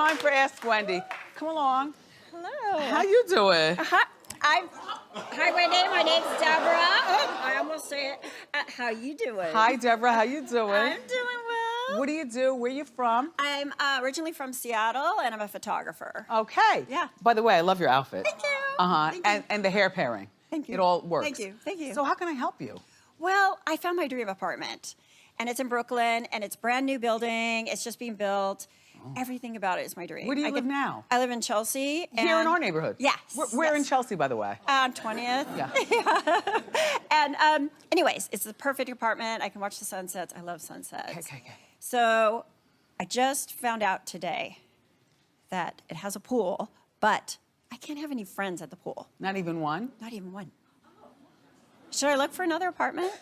time for Ask Wendy. Come along. Hello. How you doing? Hi, Wendy. My name's Deborah. Oh, I almost say it. How you doing? Hi, Deborah. How you doing? I'm doing well. What do you do? Where you from? I'm originally from Seattle, and I'm a photographer. Okay. Yeah. By the way, I love your outfit. Thank you. Uh-huh. Thank you. And the hair pairing. Thank you. It all works. Thank you. Thank you. So how can I help you? Well, I found my dream apartment, and it's in Brooklyn, and it's a brand new building. It's just being built. Everything about it is my dream. Where do you live now? I live in Chelsea. Here in our neighborhood? Yes. Where in yes. Chelsea, by the way? On 20th. Yeah. And anyways, it's the perfect apartment. I can watch the sunsets. I love sunsets. Okay. So I just found out today that it has a pool, but I can't have any friends at the pool. Not even one? Not even one. Should I look for another apartment?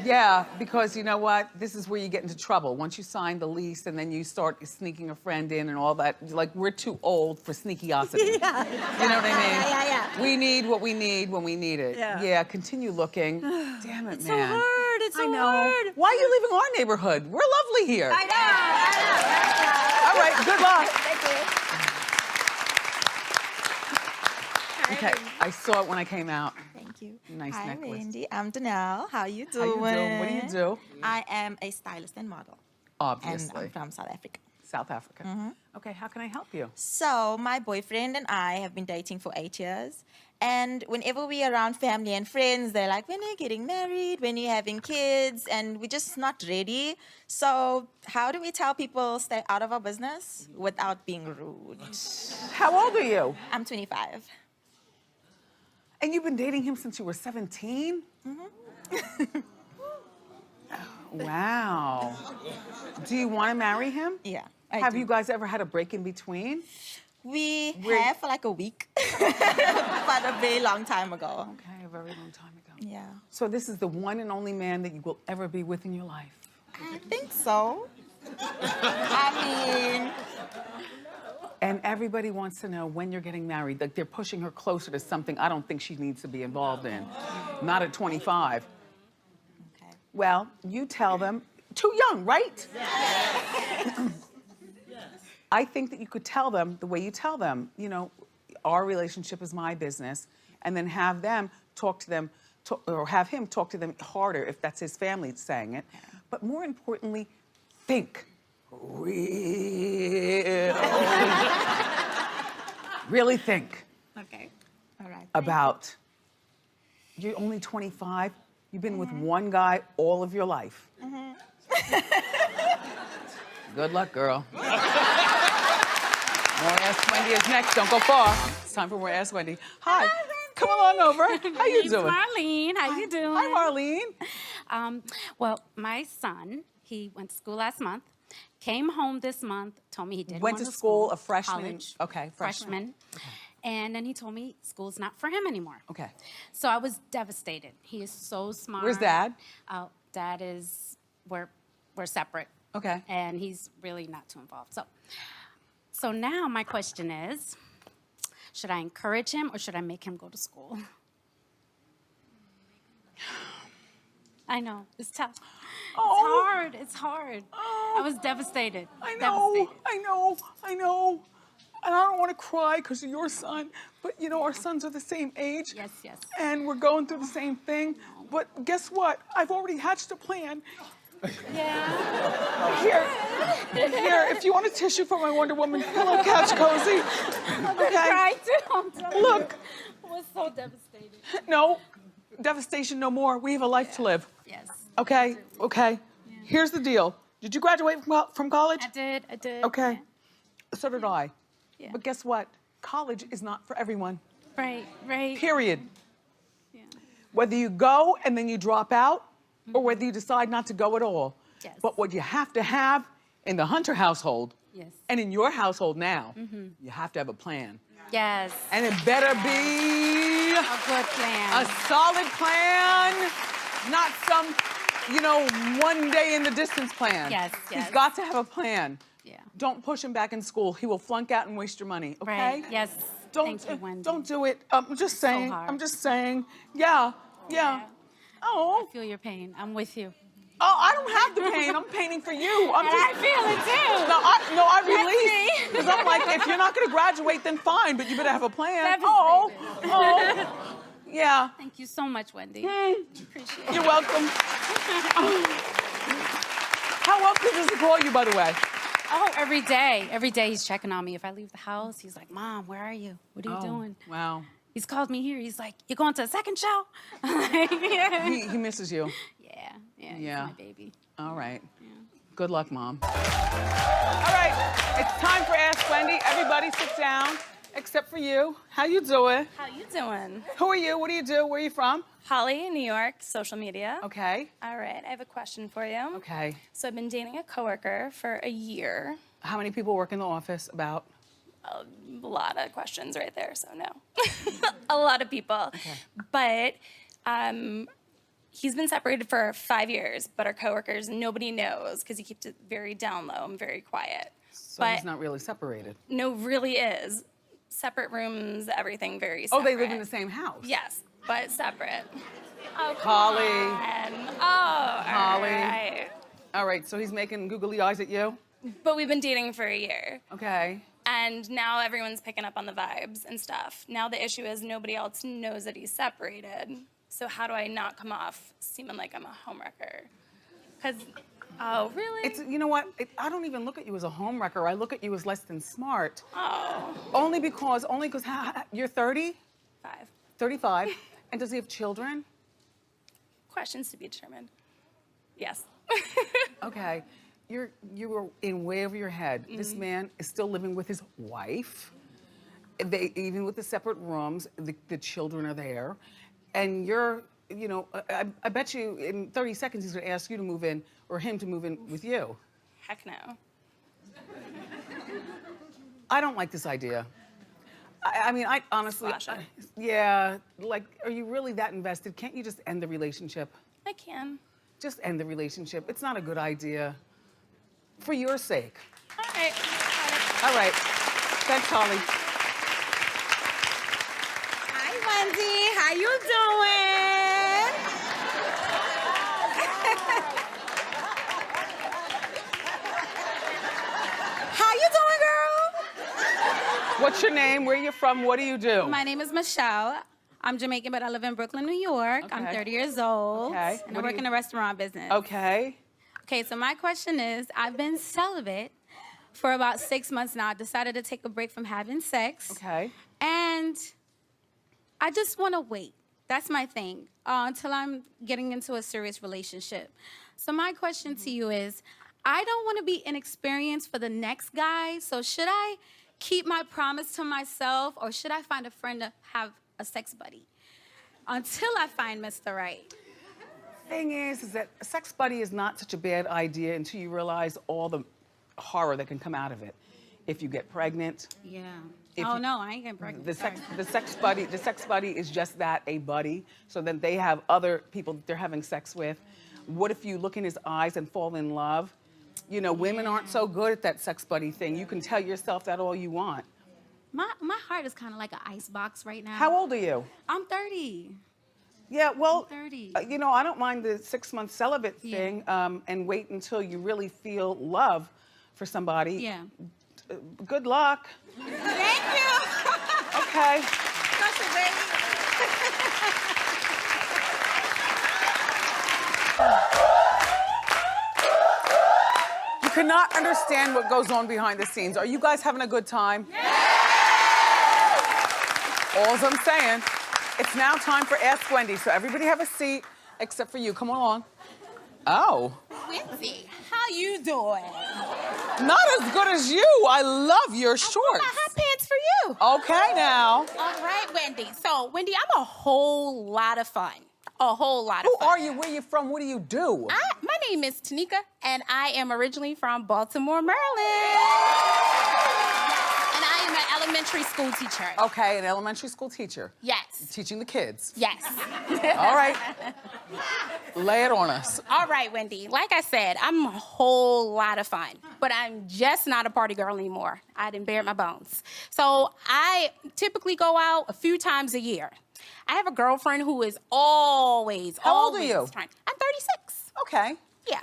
Yeah, because you know what? This is where you get into trouble. Once you sign the lease and then you start sneaking a friend in and all that, like we're too old for sneakiosity. Yeah. You know what I mean? Yeah. We need what we need when we need it. Yeah. Continue looking. Damn it, It's man. so hard. It's so hard. Why are you leaving our neighborhood? We're lovely here. I know. All right, good luck. Thank you. Okay, I saw it when I came out. Thank you. Nice Hi, necklace. Wendy. I'm Danelle. How you How doing? you doing? What do you do? I am a stylist and model. Obviously. And I'm from South Africa. South Africa. Okay, how can I help you? So my boyfriend and I have been dating for 8 years. And whenever we're around family and friends, they're like, when are you getting married? When are you having kids? And we're just not ready. So how do we tell people stay out of our business without being rude? How old are you? I'm 25. And you've been dating him since you were 17? Wow. Do you want to marry him? Yeah. Have you guys ever had a break in between? We have for like a week, but a very long time ago. Okay, a very long time ago. Yeah. So this is the one and only man that you will ever be with in your life? I think so. I mean... And everybody wants to know when you're getting married. Like they're pushing her closer to something I don't think she needs to be involved in. Not at 25. Okay. Well, you tell them, too young, right? I think that you could tell them the way you tell them, you know, our relationship is my business, and then have them talk to them, or have him talk to them harder if that's his family saying it. But more importantly, think. Really think. Okay. All right. About, you're only 25, you've been with one guy all of your life. Good luck, girl. More Ask Wendy is next, don't go far. It's time for More Ask Wendy. Hi, come along over. How you doing? Marlene, how you doing? Hi, Marlene. Well, my son, he went to school last month, came home this month, told me he didn't Went want to school, a freshman. college, Okay, freshman. freshman. And then he told me school's not for him anymore. Okay. So I was devastated. He is so smart. Where's Dad? Dad is, we're separate. Okay. And he's really not too involved. So now my question is, should I encourage him or should I make him go to school? I know, it's tough. Oh. It's hard. Oh. I was devastated. I know. And I don't want to cry because of your son, but you know, our sons are the same age. Yes. And we're going through the same thing. But guess what? I've already hatched a plan. Yeah. Here, if you want a tissue for my Wonder Woman pillow couch cozy. Okay. I too. Look. I was so devastated. No, devastation no more. We have a life to live. Yes. Okay. Yeah. Here's the deal. Did you graduate from college? I did. Okay. So did I. Yeah. But guess what? College is not for everyone. Right. Period. Yeah. Whether you go and then you drop out, or whether you decide not to go at all. Yes. But what you have to have in the Hunter household, Yes. and in your household now, you have to have a plan. Yes. And it better be A good plan. a solid plan, not some, you know, one day in the distance plan. Yes. He's got to have a plan. Yeah. Don't push him back in school. He will flunk out and waste your money, okay? Right. Yes. Thank you, Wendy. Don't do it. I'm just saying. hard. I'm just saying. Yeah. Oh. I feel your pain. I'm with you. Oh, I don't have to paint. I'm painting for you. I'm And I feel it too. No, I release. me. Because I'm like, if you're not going to graduate, then fine, but you better have a plan. Devastated. Oh. Yeah. Thank you so much, Wendy. Appreciate it. You're welcome. How often does he call you, by the way? Oh, every day. Every day he's checking on me. If I leave the house, he's like, Mom, where are you? What are you doing? Wow. He's called me here. He's like, you going to a second show? Yeah. He misses you. Yeah, Yeah. he's my baby. All right. Good luck, Mom. All right, it's time for Ask Wendy. Everybody sit down, except for you. How you doing? How you doing? Who are you? What do you do? Where are you from? Holly, New York, social media. Okay. All right, I have a question for you. Okay. So I've been dating a coworker for a year. How many people work in the office? About? A lot of questions right there, so no. A lot of people. Okay. But he's been separated for 5 years, but our coworkers, nobody knows because he keeps it very down low and very quiet. So he's not really separated. No, really is. Separate rooms, everything very Oh, separate. they live in the same house? Yes, but separate. Oh, Holly. And, oh, Holly. all right. All right, so he's making googly eyes at you? But we've been dating for a year. Okay. And now everyone's picking up on the vibes and stuff. Now the issue is nobody else knows that he's separated. So how do I not come off seeming like I'm a homewrecker? Because, oh, really? It's, you know what? I don't even look at you as a homewrecker. I look at you as less than smart. Oh, Only because you're 30? 5. 35. And does he have children? Questions to be determined. Yes. Okay. You were in way over your head. This man is still living with his wife. Even with the separate rooms, the children are there. And you're, you know, I bet you in 30 seconds he's gonna ask you to move in or him to move in with you. Heck no. I don't like this idea. I mean, I honestly, Squash it. yeah, like, are you really that invested? Can't you just end the relationship? I can. Just end the relationship. It's not a good idea. For your sake. All right. All right. Thanks, Holly. Hi, Wendy. How you doing? How you doing, girl? What's your name? Where are you from? What do you do? My name is Michelle. I'm Jamaican, but I live in Brooklyn, New York. I'm Okay. 30 years old. Okay. And What I do work you- in the restaurant business. Okay. Okay, so my question is, I've been celibate for about 6 months now. I decided to take a break from having sex. Okay. And I just want to wait. That's my thing, until I'm getting into a serious relationship. So my question to you is, I don't want to be inexperienced for the next guy, so should I keep my promise to myself, or should I find a friend to have a sex buddy until I find Mr. Right? Thing is that a sex buddy is not such a bad idea until you realize all the horror that can come out of it. If you get pregnant, Yeah. If Oh you- no, I ain't getting pregnant. the sex Sorry. buddy is just that, a buddy. So then they have other people that they're having sex with. What if you look in his eyes and fall in love? You know, women aren't so good at that sex buddy thing. You can tell yourself that all you want. My heart is kind of like an ice box right now. How old are you? I'm 30. Yeah, well, I'm 30. You know, I don't mind the 6-month celibate Yeah. thing, and wait until you really feel love for somebody. Yeah. Good luck. Thank you. Okay. Such a baby. You cannot understand what goes on behind the scenes. Are you guys having a good time? All's I'm saying. It's now time for Ask Wendy. So everybody have a seat, except for you. Come along. Oh, Wendy, how you doing? not as good as you. I love your shorts. My hot pants for you. Okay now. All right, Wendy. So, Wendy, I'm a whole lot of fun. A whole lot of Who fun. are you? Where you from? What do you do? My name is Tanika, and I am originally from Baltimore, Maryland. And I am an elementary school teacher. Okay, an elementary school teacher. Yes. Teaching the kids. Yes. All right. Lay it on us. All right, Wendy. Like I said, I'm a whole lot of fun, but I'm just not a party girl anymore. I done bared my bones. So I typically go out a few times a year. I have a girlfriend who is always, How old are always you? trying. I'm 36. Okay. Yeah.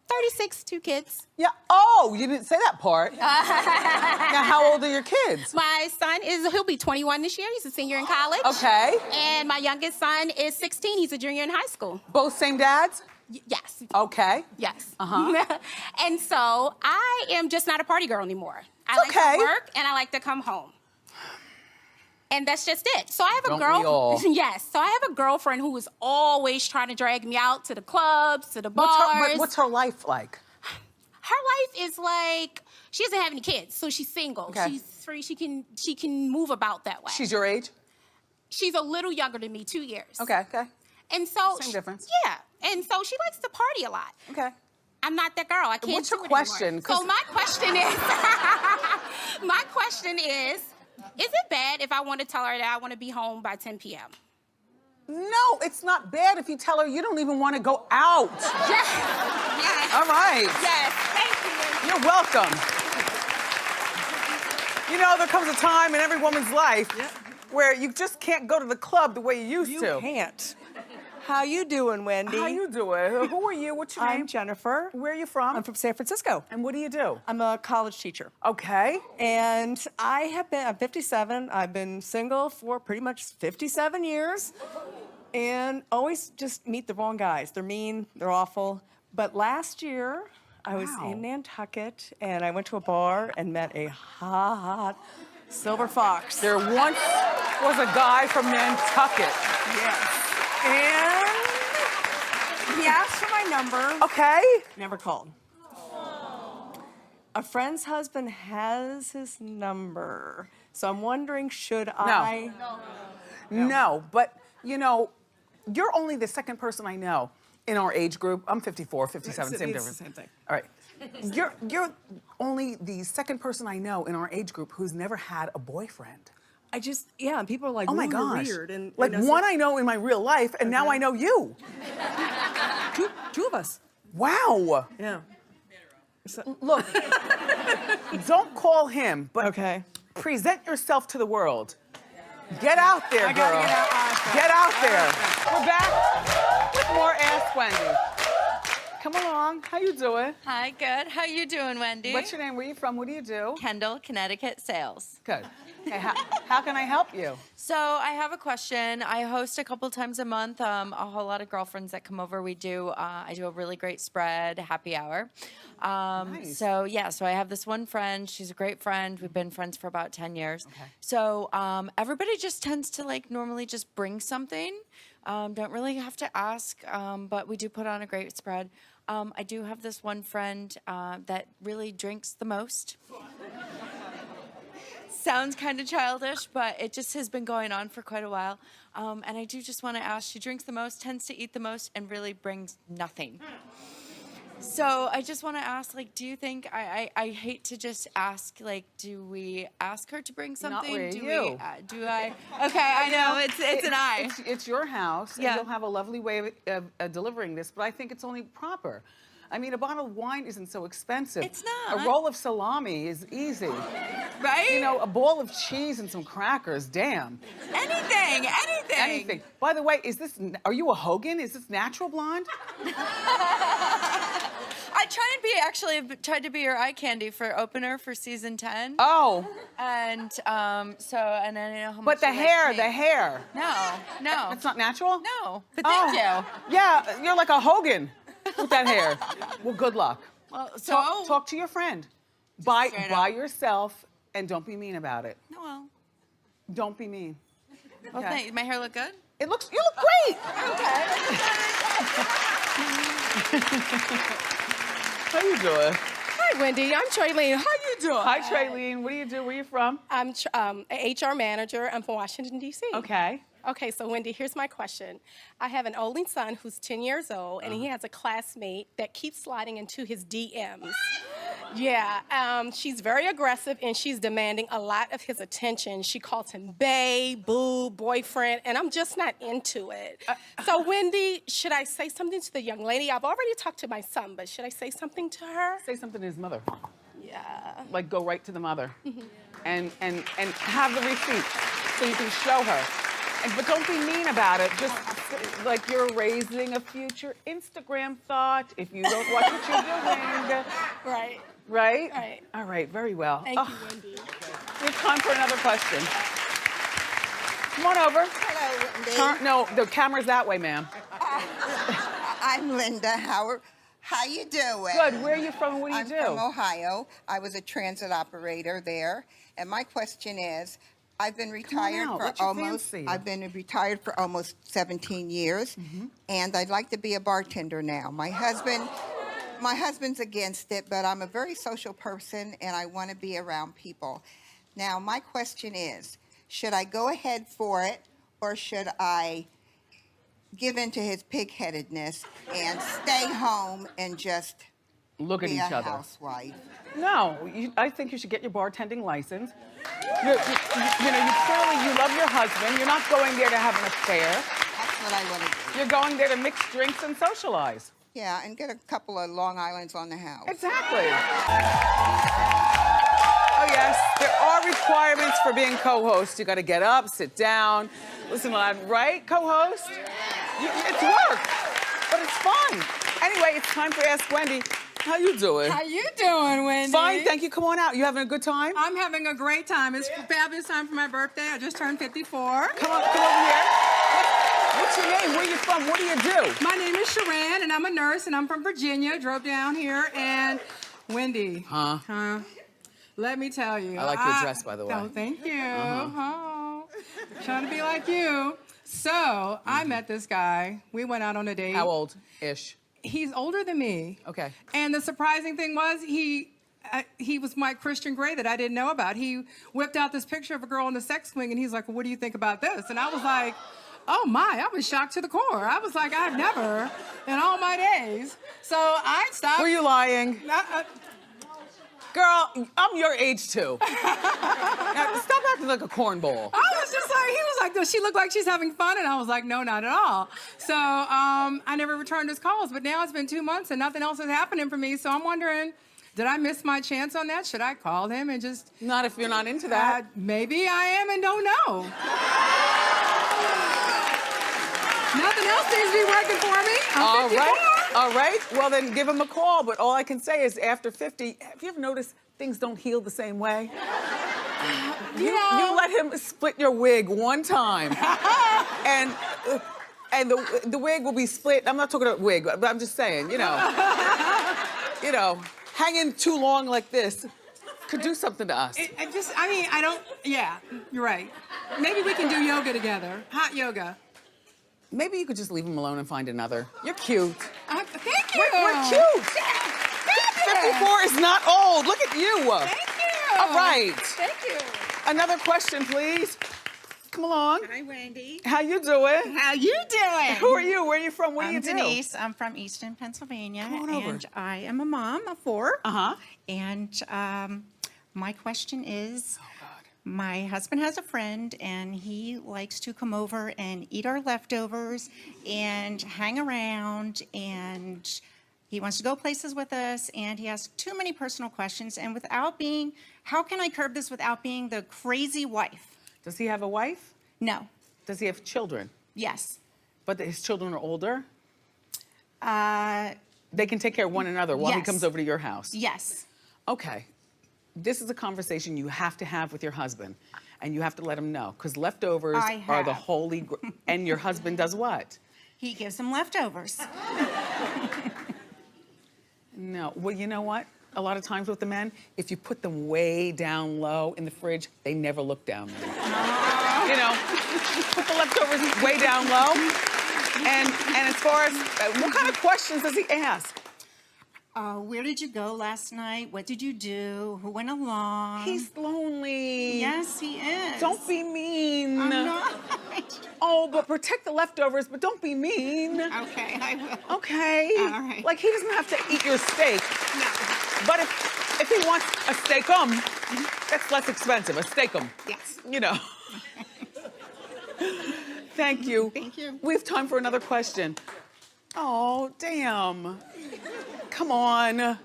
36, 2 kids. Yeah. Oh, you didn't say that part. Now, how old are your kids? My son he'll be 21 this year. He's a senior in college. Okay. And my youngest son is 16. He's a junior in high school. Both same dads? Yes. Okay. Yes. Uh-huh. And so I am just not a party girl anymore. I like okay. to work and I like to come home. And that's just it. So I have a Don't we all? Yes. So I have a girlfriend who is always trying to drag me out to the clubs, to the bars. What's her life like? Her life is like, she doesn't have any kids, so she's single. Okay. She's free. She can move about that way. She's your age? She's a little younger than me, 2 years. Okay. And so Same difference. Yeah. And so she likes to party a lot. Okay. I'm not that girl. I can't What's do your it anymore. question? So my question is it bad if I want to tell her that I want to be home by 10 p.m.? No, it's not bad if you tell her you don't even want to go out. Yes. Yes. All right. Yes. Thank you. You're welcome. You know, there comes a time in every woman's life where you just can't go to the club the way you used to. You can't. How you doing, Wendy? How you doing? Who are you? What's your name? I'm Jennifer. Where are you from? I'm from San Francisco. And what do you do? I'm a college teacher. Okay. And I'm 57. I've been single for pretty much 57 years. And always just meet the wrong guys. They're mean, they're awful. But last year, I was in Nantucket, and I went to a bar and met a hot silver fox. There once was a guy from Nantucket. Yes. And he asked for my number. Okay. Never called. A friend's husband has his number. So I'm wondering, should I? No, but you know, you're only the second person I know in our age group. I'm 54, 57, same difference. Same thing. All right. You're only the second person I know in our age group who's never had a boyfriend. And people are like, Oh my "Ooh, you're gosh. weird." And like one I know in my real life, and now I know you. two of us. Wow. Yeah. Look, don't call him, but Okay. present yourself to the world. Get out there, I girl. gotta get out. Get out there. We're back with more Ask Wendy. Come along. How you doing? Hi, good. How you doing, Wendy? What's your name? Where you from? What do you do? Kendall, Connecticut Sales. Good. Okay, how can I help you? So I have a question. I host a couple times a month. A whole lot of girlfriends that come over. I do a really great spread, happy hour. Nice. So I have this one friend. She's a great friend. We've been friends for about 10 years. Okay. So everybody just tends to normally just bring something. Don't really have to ask, but we do put on a great spread. I do have this one friend that really drinks the most. Sounds kind of childish, but it just has been going on for quite a while. And I do just want to ask, she drinks the most, tends to eat the most, and really brings nothing. So I just want to ask, do you think, I hate to just ask, do we ask her to bring something? Not do you. Do I? Okay, I know, it's an I. It's your house, Yeah. and you'll have a lovely way of delivering this, but I think it's only proper. I mean, a bottle of wine isn't so expensive. It's not. A roll of salami is easy. Right? You know, a bowl of cheese and some crackers, damn. Anything. Anything. By the way, are you a Hogan? Is this natural blonde? I tried to be your eye candy for opener for season 10. Oh. And and I don't know how much But the you like hair, me. the hair. No. It's not natural? No, but thank you. Yeah, you're like a Hogan with that hair. Well, good luck. Well, Talk to your friend. Buy straight yourself, and don't be mean about it. No, well, Don't be mean. well, Okay. thank. My hair look good? You look great. How you doing? Hi, Wendy. I'm Traylene. How you doing? Hi, Traylene. What do you do? Where you from? I'm an HR manager. I'm from Washington, D.C. Okay. Okay, so Wendy, here's my question. I have an only son who's 10 years old, and he has a classmate that keeps sliding into his DMs. Yeah, she's very aggressive, and she's demanding a lot of his attention. She calls him bae, boo, boyfriend, and I'm just not into it. So Wendy, should I say something to the young lady? I've already talked to my son, but should I say something to her? Say something to his mother. Yeah. Like go right to the mother, and have the receipt so you can show her. But don't be mean about it. Just like you're raising a future Instagram thought if you don't watch what you're doing. Right. Right? Right. All right, very well. Thank you, Wendy. We have time for another question. Come on over. Hello, Wendy. No, the camera's that way, ma'am. I'm Linda. How you doing? Good. Where are you from? What do you I'm do? from Ohio. I was a transit operator there, and my question is, I've been retired out. for Let your almost fans see you. I've been retired for almost 17 years, and I'd like to be a bartender now. My husband's against it, but I'm a very social person, and I want to be around people. Now, my question is, should I go ahead for it, or should I give in to his pig-headedness and stay home and just Look at be each a other. housewife? No, I think you should get your bartending license. You clearly love your husband. You're not going there to have an affair. That's what I want to do. You're going there to mix drinks and socialize. Yeah, and get a couple of Long Islands on the house. Exactly. Oh, yes, there are requirements for being co-host. You got to get up, sit down, listen loud, right, co-host? It's work, but it's fun. Anyway, it's time for Ask Wendy. How you doing? How you doing, Wendy? Fine, thank you. Come on out. You having a good time? I'm having a great time. It's a fabulous time for my birthday. I just turned 54. Come over here. What's your name? Where you from? What do you do? My name is Sharon, and I'm a nurse, and I'm from Virginia. Drove down here, and Wendy. Let me tell you. I like your dress, by the way. Oh, thank you. Trying to be like you. So, I met this guy. We went out on a date. How old-ish? He's older than me. Okay. And the surprising thing was he was my Christian Grey that I didn't know about. He whipped out this picture of a girl in the sex swing, and he's like, well, what do you think about this? And I was like, oh my, I was shocked to the core. I was like, I've never in all my days. So I stopped. Were you lying? Girl, I'm your age too. Now, stop acting like a cornball. I was just like, he was like, does she look like she's having fun? And I was like, no, not at all. So I never returned his calls, but now it's been 2 months and nothing else is happening for me. So I'm wondering, did I miss my chance on that? Should I call him and just... Not if you're not into that. Maybe I am and don't know. Nothing else seems to be working for me. I'm 54. All right. Well, then give him a call. But all I can say is after 50, have you ever noticed things don't heal the same way? You let him split your wig one time. and the wig will be split. I'm not talking about wig, but I'm just saying, hanging too long like this could do something to us. Yeah, you're right. Maybe we can do yoga together. Hot yoga. Maybe you could just leave him alone and find another. You're cute. Thank you. We're cute. 54 is not old. Look at you. Thank you. All right. Thank you. Another question, please. Come along. Hi, Wendy. How you doing? How you doing? Who are you? Where are you from? What do you I'm do? Denise. I'm from Easton, Pennsylvania. Come on over. And I am a mom of 4. Uh-huh. And my question is, my husband has a friend, and he likes to come over and eat our leftovers and hang around, and he wants to go places with us, and he has too many personal questions. And how can I curb this without being the crazy wife? Does he have a wife? No. Does he have children? Yes. But his children are older? They can take care of one another while he yes. comes over to your house? Yes. Okay. This is a conversation you have to have with your husband, and you have to let him know, because leftovers are the holy... And your husband does what? He gives them leftovers. No. Well, you know what? A lot of times with the men, if you put them way down low in the fridge, they never look down there. Put the leftovers way down low. And as far as, what kind of questions does he ask? Where did you go last night? What did you do? Who went along? He's lonely. Yes, he is. Don't be mean. I'm not. Oh, but protect the leftovers, but don't be mean. Okay, I will. Okay. All right. Like, he doesn't have to eat your steak. No. But if he wants a steak-um, that's less expensive, a steak-um. Yes. Thank you. Thank you. We have time for another question. Oh, damn. Come on.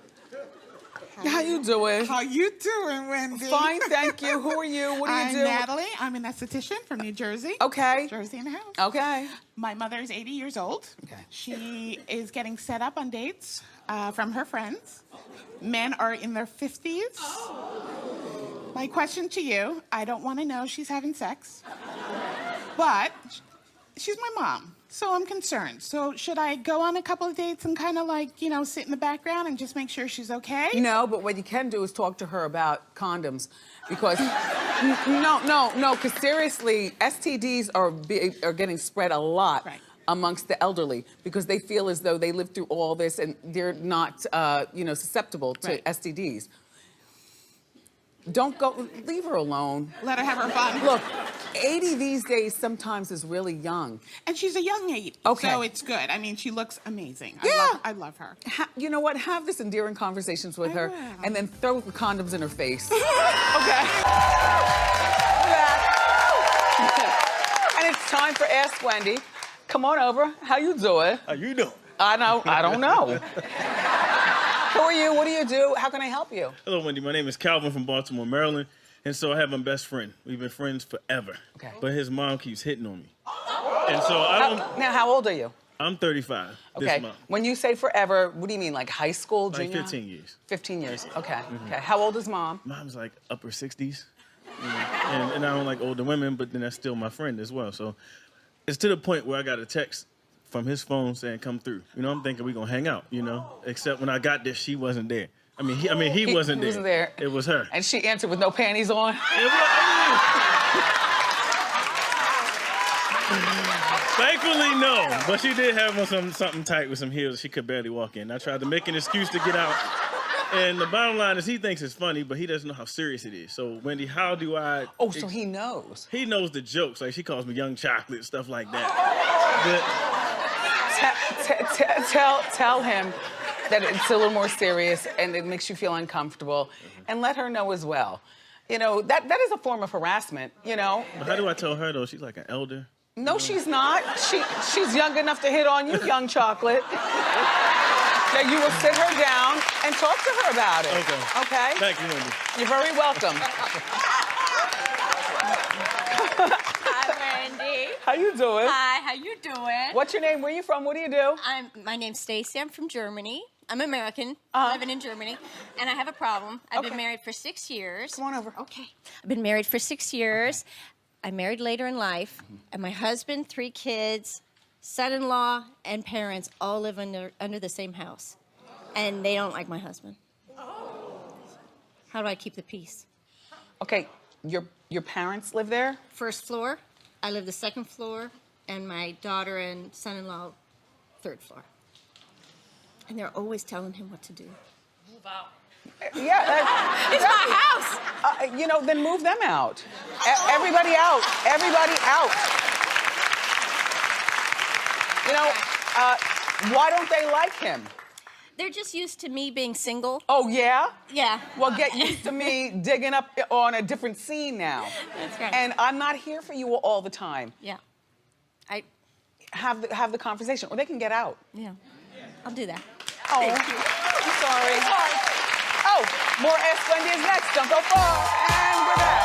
How you doing? How you doing, Wendy? Fine, thank you. Who are you? What do you I'm do? Natalie. I'm an esthetician from New Jersey. Okay. Jersey in the house. Okay. My mother is 80 years old. Okay. She is getting set up on dates from her friends. Men are in their 50s. My question to you, I don't want to know she's having sex, but she's my mom, so I'm concerned. So should I go on a couple of dates and kind of like, you know, sit in the background and just make sure she's okay? No, but what you can do is talk to her about condoms, because no, because seriously, STDs are getting spread a lot. Right. Amongst the elderly, because they feel as though they lived through all this and they're not, susceptible to Right. STDs. Don't go, leave her alone. Let her have her fun. Look, 80 these days sometimes is really young. And she's a young 80, Okay. so it's good. I mean, she looks amazing. Yeah. I love her. You know what? Have this endearing conversations with her, will. and then throw the condoms in her face. Okay. Look at that. And it's time for Ask Wendy. Come on over. How you doing? How you doing? I don't know. Who are you? What do you do? How can I help you? Hello, Wendy. My name is Calvin from Baltimore, Maryland. And so I have my best friend. We've been friends forever. Okay. But his mom keeps hitting on me. And so I don't... Now, how old are you? I'm 35 Okay. this month. When you say forever, what do you mean? Like high school, Like junior? 15 years. 15 years. Okay. Okay. How old is mom? Mom's like upper 60s. And I don't like older women, but then that's still my friend as well. So it's to the point where I got a text from his phone saying, come through. You know, I'm thinking we're going to hang out, you know? Except when I got there, she wasn't there. He wasn't there. Wasn't there. It was her. And she answered with no panties on? Thankfully, no. But she did have on something tight with some heels. She could barely walk in. I tried to make an excuse to get out. And the bottom line is he thinks it's funny, but he doesn't know how serious it is. So, Wendy, how do I... Oh, so he knows. He knows the jokes. Like, she calls me young chocolate, stuff like that. Tell him that it's a little more serious and it makes you feel uncomfortable. And let her know as well. You know, that is a form of harassment, you know? But how do I tell her, though? She's like an elder. No, she's not. She's young enough to hit on you, young chocolate. Now you will sit her down and talk to her about it. Okay. Okay? Thank you, Wendy. You're very welcome. Hi, Wendy. How you doing? Hi, how you doing? What's your name? Where you from? What do you do? My name's Stacy. I'm from Germany. I'm American, living in Germany, and I have a problem. I've been married for 6 years. Come on over. Okay. I've been married for 6 years. I married later in life, and my husband, 3 kids, son-in-law, and parents all live under the same house, and they don't like my husband. How do I keep the peace? Okay, your parents live there? First floor. I live the second floor, and my daughter and son-in-law, 3rd floor. And they're always telling him what to do. Move out. Yeah. It's my house! Then move them out. Everybody out. Everybody out. Why don't they like him? They're just used to me being single. Oh, yeah? Yeah. Well, get used to me digging up on a different scene now. That's right. And I'm not here for you all the time. Yeah. Have the conversation, or they can get out. Yeah. I'll do that. Oh, Thank you. I'm sorry. Oh, more Ask Wendy is next. Don't go far. And we're back.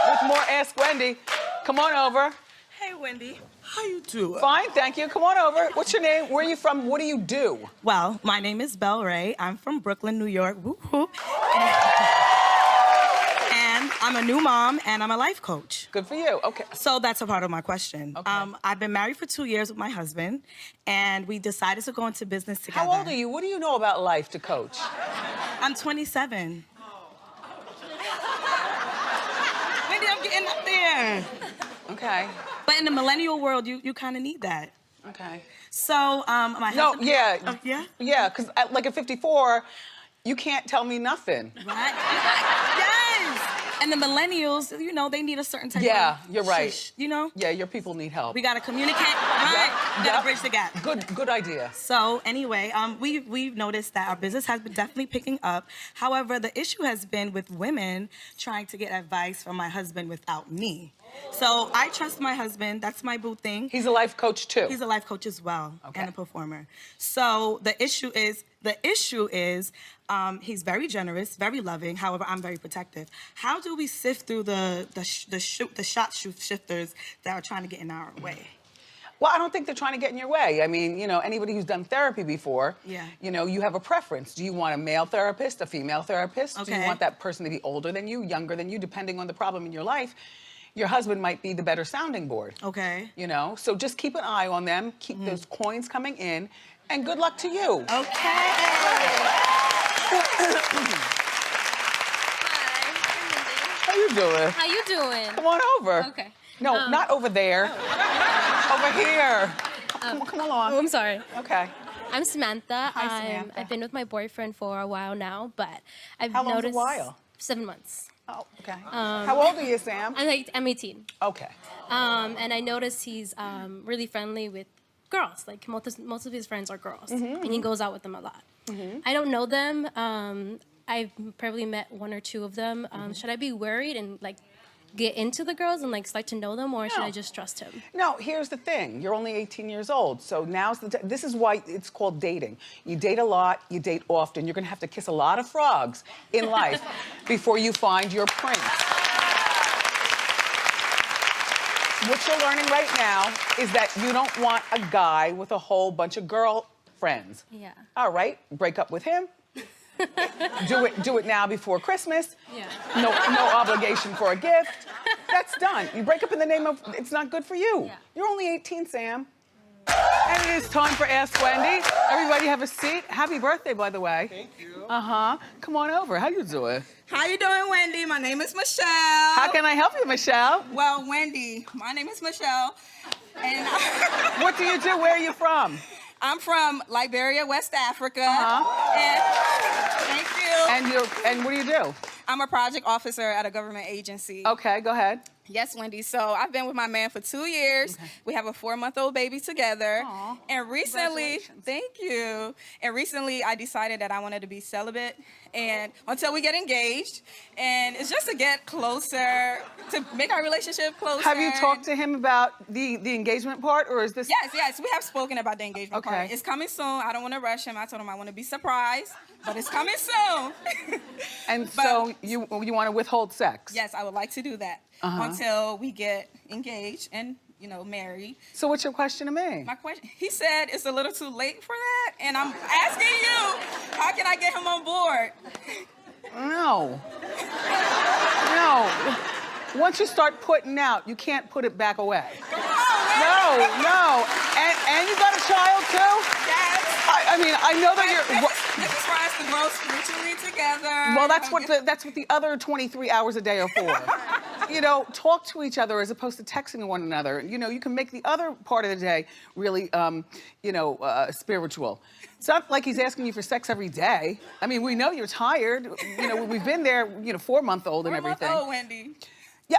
With more Ask Wendy. Come on over. Hey, Wendy. How you doing? Fine, thank you. Come on over. What's your name? Where are you from? What do you do? Well, my name is Belle Ray. I'm from Brooklyn, New York. Whoop, whoop. And I'm a new mom, and I'm a life coach. Good for you. Okay. So that's a part of my question. Okay. I've been married for 2 years with my husband, and we decided to go into business together. How old are you? What do you know about life to coach? I'm 27. Wendy, I'm getting up there. Okay. But in the millennial world, you kind of need that. Okay. So, my No, husband... yeah. Oh, yeah? Yeah, because like at 54, you can't tell me nothing. Right? Yes! And the millennials, they need a certain type of... Yeah, you're right. shush, Yeah, your people need help. We gotta communicate, right? We gotta bridge the gap. Good idea. So anyway, we've noticed that our business has been definitely picking up. However, the issue has been with women trying to get advice from my husband without me. So I trust my husband. That's my boo thing. He's a life coach too. He's a life coach as well, Okay. and a performer. So the issue is he's very generous, very loving. However, I'm very protective. How do we sift through the shot shifters that are trying to get in our way? Well, I don't think they're trying to get in your way. I mean, you know, anybody who's done therapy before, Yeah. you know, you have a preference. Do you want a male therapist, a female therapist? Do you Okay. want that person to be older than you, younger than you, depending on the problem in your life? Your husband might be the better sounding board. Okay. You know, so just keep an eye on them, keep those coins coming in, and good luck to you. Okay. How you doing? How you doing? Come on over. Okay. No, not over there. Over here. Come along. Oh, I'm sorry. Okay. I'm Samantha. Hi, Samantha. I've been with my boyfriend for a while now, but I've How long's a noticed while? 7 months. Oh, okay. How old are you, Sam? I'm 18. Okay. And I noticed he's really friendly with girls. Like most of his friends are girls, and he goes out with them a lot. I don't know them. I've probably met one or two of them. Should I be worried and like get into the girls and like start to know them, or should I just trust him? No, here's the thing. You're only 18 years old, so now's the this is why it's called dating. You date a lot, you date often. You're gonna have to kiss a lot of frogs in life before you find your prince. What you're learning right now is that you don't want a guy with a whole bunch of girlfriends. Yeah. All right, break up with him. Do it now before Christmas. Yeah. No obligation for a gift. That's done. You break up in the name of it's not good for you. Yeah. You're only 18, Sam. And it is time for Ask Wendy. Everybody have a seat. Happy birthday, by the way. Thank you. Come on over. How you doing? How you doing, Wendy? My name is Michelle. How can I help you, Michelle? Well, Wendy, my name is Michelle. And What do you do? Where are you from? I'm from Liberia, West Africa. And thank you. And what do you do? I'm a project officer at a government agency. Okay, go ahead. Yes, Wendy. So I've been with my man for 2 years. Okay. We have a 4-month-old baby together. Aww. And recently, thank you. And recently I decided that I wanted to be celibate and until we get engaged. And it's just to get closer, to make our relationship closer. Have you talked to him about the engagement part, or is this? Yes, we have spoken about the engagement part. It's coming soon. I don't want to rush him. I told him I want to be surprised, but it's coming soon. And so you want to withhold sex? Yes, I would like to do that until we get engaged and, you know, married. So what's your question to me? My question, he said it's a little too late for that, and I'm asking you, how can I get him on board? No. Once you start putting out, you can't put it back away. Come on, No. And you got a child too? Yes. I mean, I know that you're. This is for us to grow spiritually together. Well, that's what the other 23 hours a day are for. You know, talk to each other as opposed to texting one another. You know, you can make the other part of the day really, spiritual. It's not like he's asking you for sex every day. I mean, we know you're tired. You know, we've been there. 4-month-old and everything. 4-month-old, Wendy. Yeah,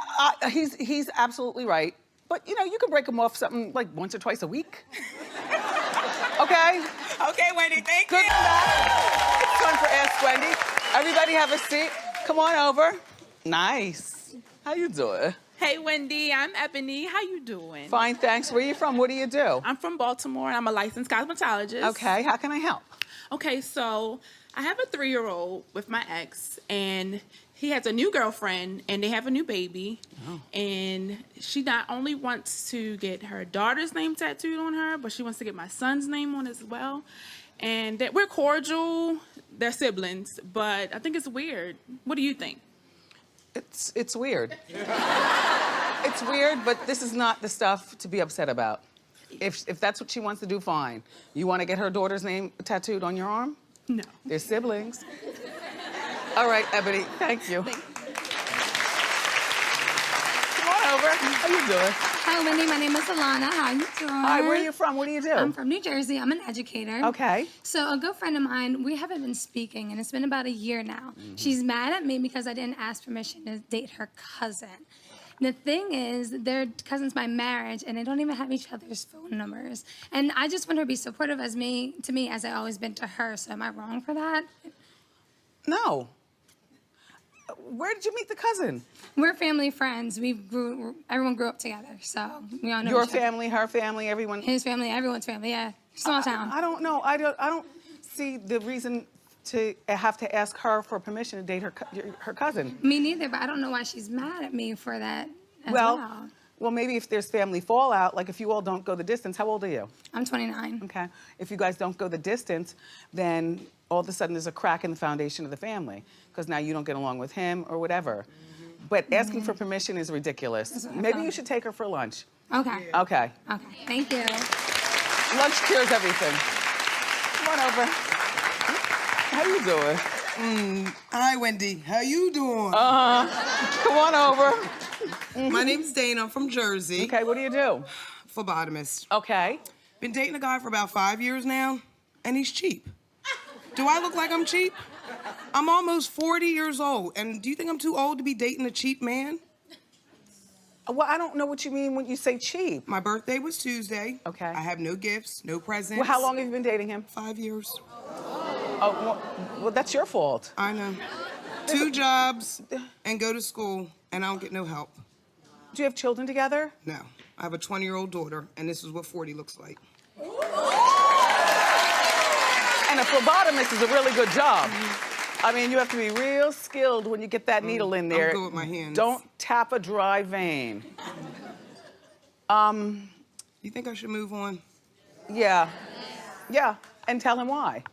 he's absolutely right. But you know, you can break him off something like once or twice a week. Okay. Okay, Wendy. Thank you. Good luck. It's time for Ask Wendy. Everybody have a seat. Come on over. Nice. How you doing? Hey, Wendy, I'm Ebony. How you doing? Fine, thanks. Where are you from? What do you do? I'm from Baltimore, and I'm a licensed cosmetologist. Okay, how can I help? Okay, so I have a 3-year-old with my ex, and he has a new girlfriend, and they have a new baby. Oh. And she not only wants to get her daughter's name tattooed on her, but she wants to get my son's name on as well. And that we're cordial. They're siblings, but I think it's weird. What do you think? It's weird. It's weird, but this is not the stuff to be upset about. If that's what she wants to do, fine. You want to get her daughter's name tattooed on your arm? No. They're siblings. All right, Ebony, thank you. Come on over. How you doing? Hi, Wendy. My name is Alana. How you doing? Hi, where are you from? What do you do? I'm from New Jersey. I'm an educator. Okay. So a good friend of mine, we haven't been speaking, and it's been about a year now. She's mad at me because I didn't ask permission to date her cousin. The thing is, they're cousins by marriage, and they don't even have each other's phone numbers. And I just want her to be supportive to me as I've always been to her. So am I wrong for that? No. Where did you meet the cousin? We're family friends. Everyone grew up together, so we all know Your each other. family, her family, everyone. His family, everyone's family. Yeah, small town. I don't know. I don't see the reason to have to ask her for permission to date her cousin. Me neither, but I don't know why she's mad at me for that as well. Well, maybe if there's family fallout, like if you all don't go the distance. How old are you? I'm 29. Okay. If you guys don't go the distance, then all of a sudden there's a crack in the foundation of the family because now you don't get along with him or whatever. But asking for permission is ridiculous. Maybe you should take her for lunch. Okay. Okay. Okay. Thank you. Lunch cures everything. Come on over. How you doing? Hi, Wendy. How you doing? Come on over. My name's Dana. I'm from Jersey. Okay, what do you do? Phlebotomist. Okay. Been dating a guy for about 5 years now, and he's cheap. Do I look like I'm cheap? I'm almost 40 years old, and do you think I'm too old to be dating a cheap man? Well, I don't know what you mean when you say cheap. My birthday was Tuesday. Okay. I have no gifts, no presents. Well, how long have you been dating him? 5 years. Oh, well, that's your fault. I know. 2 jobs and go to school, and I don't get no help. Do you have children together? No. I have a 20-year-old daughter, and this is what 40 looks like. And a phlebotomist is a really good job. I mean, you have to be real skilled when you get that needle in there. I'm good with my hands. Don't tap a dry vein. You think I should move on? Yeah. Yeah, and tell him why.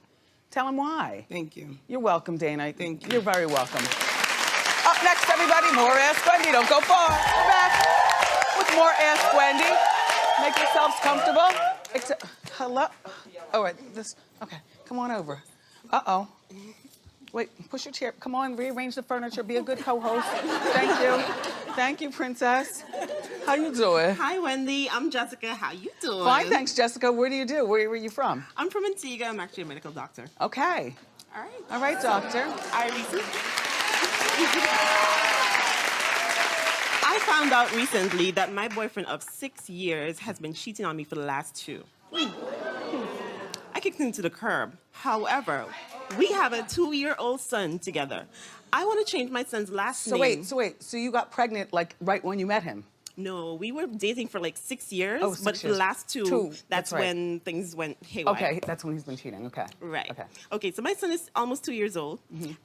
Tell him why. Thank you. You're welcome, Dana. Thank you. You're very welcome. Up next, everybody, more Ask Wendy. Don't go far. We're back with more Ask Wendy. Make yourselves comfortable. Hello? All right, okay, come on over. Uh-oh. Wait, push your chair. Come on, rearrange the furniture. Be a good co-host. Thank you. Thank you, princess. How you doing? Hi, Wendy. I'm Jessica. How you doing? Fine, thanks, Jessica. What do you do? Where are you from? I'm from Antigua. I'm actually a medical doctor. Okay. All right. All right, doctor. I found out recently that my boyfriend of 6 years has been cheating on me for the last 2. I kicked him to the curb. However, we have a 2-year-old son together. I want to change my son's last name. So you got pregnant like right when you met him? No, we were dating for like 6 years, Oh, 6 but years. the last two, that's right. when things went haywire. Okay, that's when he's been cheating. Okay. Right. Okay. Okay, so my son is almost 2 years old,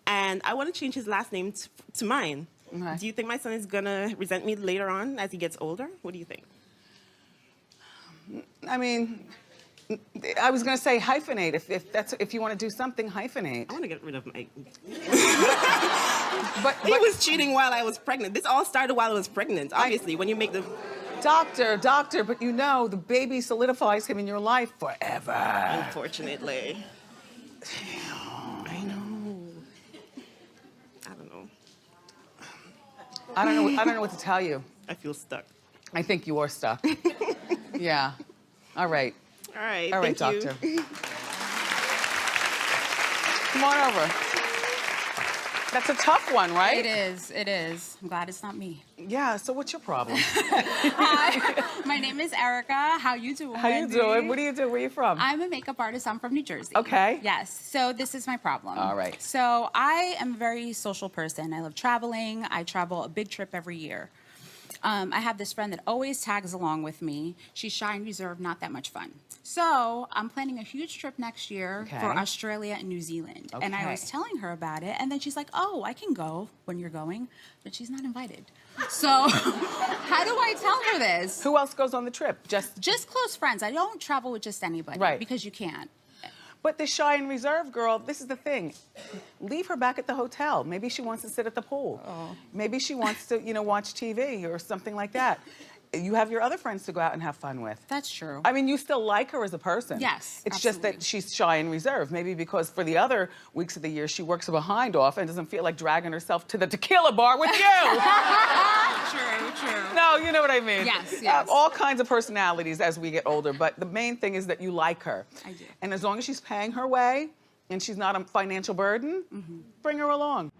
and I want to change his last name to mine. Okay. Do you think my son is gonna resent me later on as he gets older? What do you think? I mean, I was gonna say hyphenate. If you want to do something, hyphenate. I want to get rid of my. But he was cheating while I was pregnant. This all started while I was pregnant. Obviously, when you make the. Doctor, but you know the baby solidifies him in your life forever. Unfortunately. I know. I don't know. I don't know what to tell you. I feel stuck. I think you are stuck. Yeah. All right. All right. All right, thank doctor. you. Come on over. That's a tough one, right? It is. It is. I'm glad it's not me. Yeah. So what's your problem? Hi. My name is Erica. How you doing? How you doing? What do you do? Where you from? I'm a makeup artist. I'm from New Jersey. Okay. Yes. So this is my problem. All right. So I am a very social person. I love traveling. I travel a big trip every year. I have this friend that always tags along with me. She's shy and reserved, not that much fun. So I'm planning a huge trip next year for Australia and New Zealand. And I was telling her about it, and then she's like, oh, I can go when you're going, but she's not invited. So how do I tell her this? Who else goes on the trip? Just close friends. I don't travel with just anybody. Right. Because you can't. But the shy and reserved girl, this is the thing. Leave her back at the hotel. Maybe she wants to sit at the pool. Oh. Maybe she wants to, watch TV or something like that. You have your other friends to go out and have fun with. That's true. I mean, you still like her as a person. Yes, It's just that she's shy and reserved. Maybe because for the other weeks of the year, she works her behind off and doesn't feel like dragging herself to the tequila bar with you. True. No, you know what I mean. Yes. All kinds of personalities as we get older, but the main thing is that you like her. I do. And as long as she's paying her way and she's not a financial burden, bring her along.